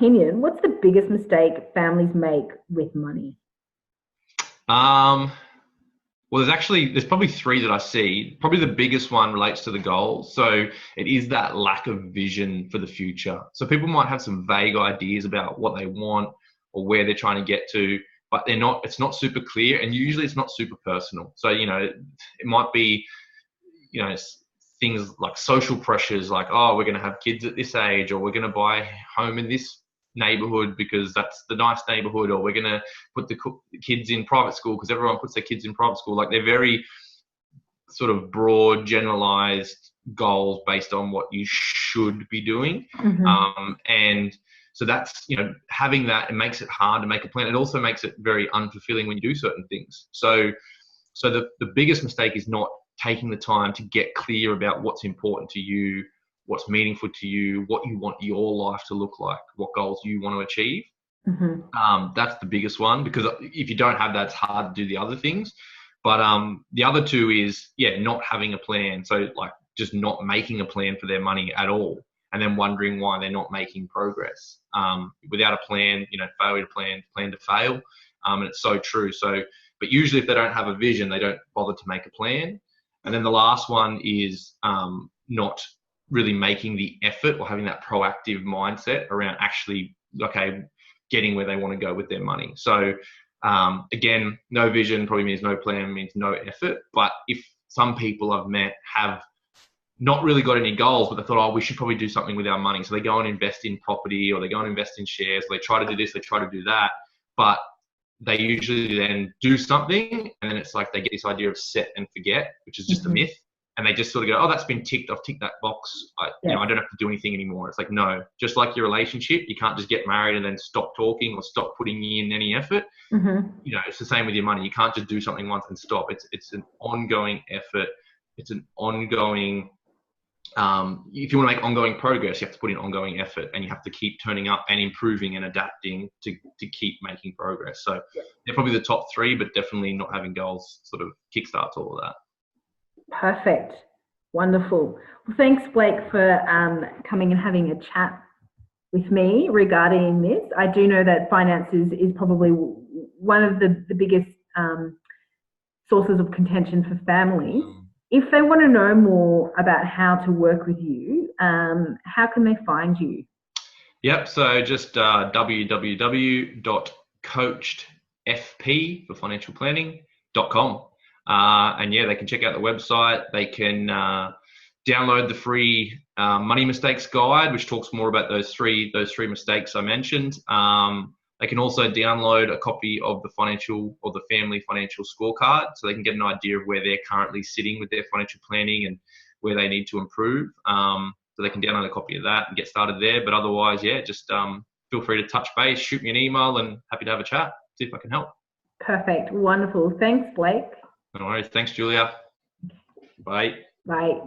opinion, what's the biggest mistake families make with money? Well, there's probably three that I see. Probably the biggest one relates to the goals. So it is that lack of vision for the future. So people might have some vague ideas about what they want or where they're trying to get to, but it's not super clear, and usually it's not super personal. So, it might be, things like social pressures, like, oh, we're going to have kids at this age, or we're going to buy a home in this neighborhood because that's the nice neighborhood, or we're going to put the kids in private school because everyone puts their kids in private school. Like, they're very sort of broad, generalized goals based on what you should be doing. And so that's, having that, it makes it hard to make a plan. It also makes it very unfulfilling when you do certain things. So the biggest mistake is not taking the time to get clear about what's important to you, what's meaningful to you, what you want your life to look like, what goals you want to achieve. That's the biggest one, because if you don't have that, it's hard to do the other things. But the other two is, not having a plan. So, like, just not making a plan for their money at all, and then wondering why they're not making progress. Without a plan, failure to plan to fail. And it's so true. But usually if they don't have a vision, they don't bother to make a plan. And then the last one is not really making the effort or having that proactive mindset around actually, getting where they want to go with their money. So again, no vision probably means no plan, means no effort. But if some people I've met have not really got any goals, but they thought, oh, we should probably do something with our money. So they go and invest in property, or they go and invest in shares, or they try to do this, they try to do that. But they usually then do something, and then it's like they get this idea of set and forget, which is just a myth. And they just sort of go, oh, that's been ticked. I've ticked that box. I don't have to do anything anymore. It's like, no, just like your relationship, you can't just get married and then stop talking or stop putting in any effort. It's the same with your money. You can't just do something once and stop. It's an ongoing effort. It's an ongoing, if you want to make ongoing progress, you have to put in ongoing effort, and you have to keep turning up and improving and adapting to keep making progress. So they're probably the top three, but definitely not having goals sort of kickstarts all of that. Perfect. Wonderful. Well, thanks, Blake, for coming and having a chat with me regarding this. I do know that finances is probably one of the biggest sources of contention for families. If they want to know more about how to work with you, how can they find you? Yep. So just www.coachedfp for financial planning.com. And they can check out the website. They can download the free money mistakes guide, which talks more about those three mistakes I mentioned. They can also download a copy of the family financial scorecard, so they can get an idea of where they're currently sitting with their financial planning and where they need to improve. So they can download a copy of that and get started there. But otherwise, just feel free to touch base, shoot me an email, and happy to have a chat, see if I can help. Perfect. Wonderful. Thanks, Blake. No worries. Thanks, Julia. Bye. Bye.